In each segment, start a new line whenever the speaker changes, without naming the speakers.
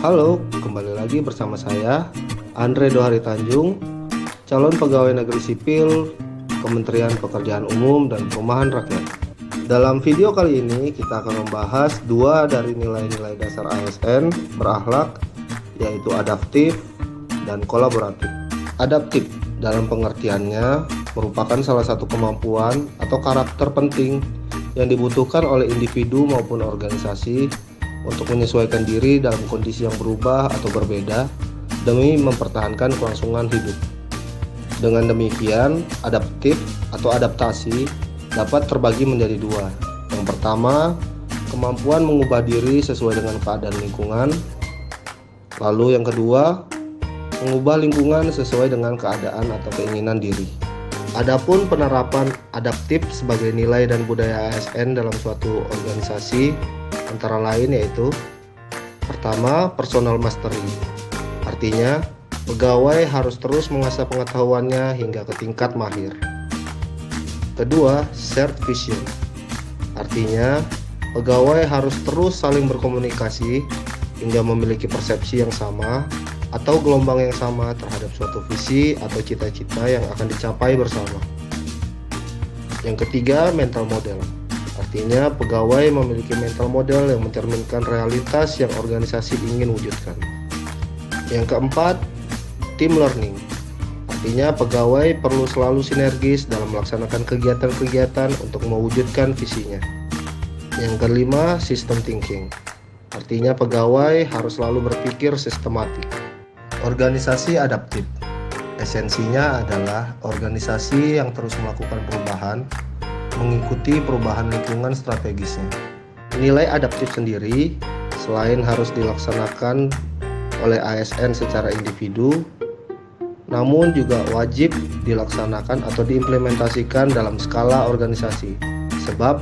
Halo, kembali lagi bersama saya, Andre Dohari Tanjung, calon pegawai negeri sipil, Kementerian Pekerjaan Umum dan Perumahan Rakyat. Dalam video kali ini, kita akan membahas dua dari nilai-nilai dasar ASN berakhlak, yaitu adaptif dan kolaboratif. Adaptif dalam pengertiannya merupakan salah satu kemampuan atau karakter penting yang dibutuhkan oleh individu maupun organisasi untuk menyesuaikan diri dalam kondisi yang berubah atau berbeda demi mempertahankan kelangsungan hidup. Dengan demikian, adaptif atau adaptasi dapat terbagi menjadi dua. Yang pertama, kemampuan mengubah diri sesuai dengan keadaan lingkungan. Lalu yang kedua, mengubah lingkungan sesuai dengan keadaan atau keinginan diri. Adapun penerapan adaptif sebagai nilai dan budaya ASN dalam suatu organisasi antara lain yaitu: pertama, personal mastery. Artinya, pegawai harus terus mengasah pengetahuannya hingga ke tingkat mahir. Kedua, shared vision. Artinya, pegawai harus terus saling berkomunikasi hingga memiliki persepsi yang sama atau gelombang yang sama terhadap suatu visi atau cita-cita yang akan dicapai bersama. Yang ketiga, mental model. Artinya, pegawai memiliki mental model yang mencerminkan realitas yang organisasi ingin wujudkan. Yang keempat, team learning. Artinya, pegawai perlu selalu sinergis dalam melaksanakan kegiatan-kegiatan untuk mewujudkan visinya. Yang kelima, system thinking. Artinya, pegawai harus selalu berpikir sistematik. Organisasi adaptif. Esensinya adalah organisasi yang terus melakukan perubahan mengikuti perubahan lingkungan strategisnya. Nilai adaptif sendiri selain harus dilaksanakan oleh ASN secara individu, namun juga wajib dilaksanakan atau diimplementasikan dalam skala organisasi. Sebab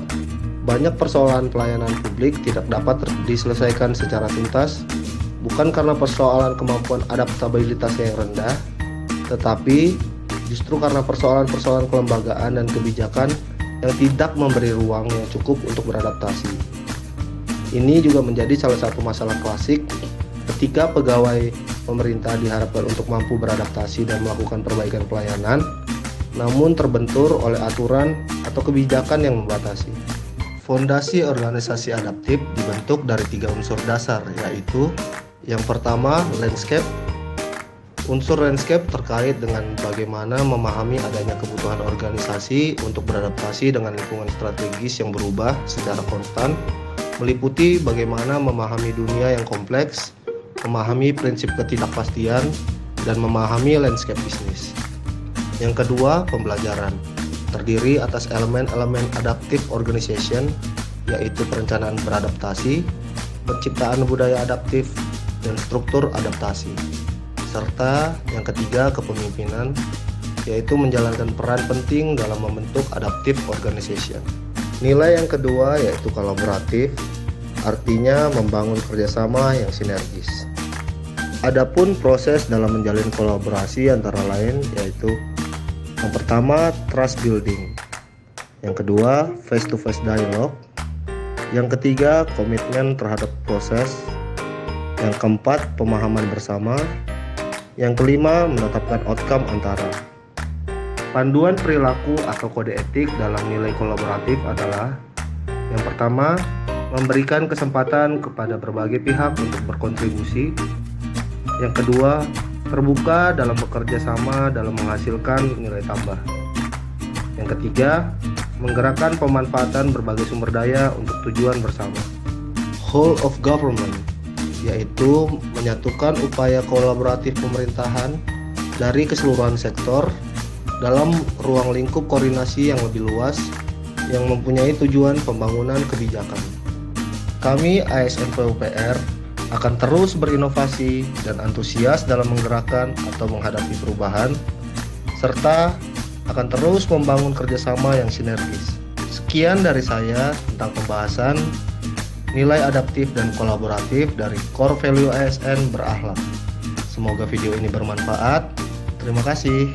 banyak persoalan pelayanan publik tidak dapat diselesaikan secara tuntas, bukan karena persoalan kemampuan adaptabilitasnya yang rendah, tetapi justru karena persoalan-persoalan kelembagaan dan kebijakan yang tidak memberi ruang yang cukup untuk beradaptasi. Ini juga menjadi salah satu masalah klasik ketika pegawai pemerintah diharapkan untuk mampu beradaptasi dan melakukan perbaikan pelayanan, namun terbentur oleh aturan atau kebijakan yang membatasi. Fondasi organisasi adaptif dibentuk dari 3 unsur dasar, yaitu yang pertama, landscape. Unsur landscape terkait dengan bagaimana memahami adanya kebutuhan organisasi untuk beradaptasi dengan lingkungan strategis yang berubah secara konstan, meliputi bagaimana memahami dunia yang kompleks, memahami prinsip ketidakpastian, dan memahami landscape bisnis. Yang kedua, pembelajaran. Terdiri atas elemen-elemen adaptive organization, yaitu perencanaan beradaptasi, penciptaan budaya adaptif, dan struktur adaptasi. Serta yang ketiga, kepemimpinan, yaitu menjalankan peran penting dalam membentuk adaptive organization. Nilai yang kedua yaitu kolaboratif, artinya membangun kerjasama yang sinergis. Adapun proses dalam menjalin kolaborasi antara lain yaitu: yang pertama, trust building. Yang kedua, face-to-face dialogue. Yang ketiga, komitmen terhadap proses. Yang keempat, pemahaman bersama. Yang kelima, menetapkan outcome antara. Panduan perilaku atau kode etik dalam nilai kolaboratif adalah: yang pertama, memberikan kesempatan kepada berbagai pihak untuk berkontribusi. Yang kedua, terbuka dalam bekerja sama dalam menghasilkan nilai tambah. Yang ketiga, menggerakkan pemanfaatan berbagai sumber daya untuk tujuan bersama. Whole of government, yaitu menyatukan upaya kolaboratif pemerintahan dari keseluruhan sektor dalam ruang lingkup koordinasi yang lebih luas yang mempunyai tujuan pembangunan kebijakan. Kami ASN PUPR akan terus berinovasi dan antusias dalam menggerakkan atau menghadapi perubahan, serta akan terus membangun kerjasama yang sinergis. Sekian dari saya tentang pembahasan nilai adaptif dan kolaboratif dari core value ASN berakhlak. Semoga video ini bermanfaat. Terima kasih.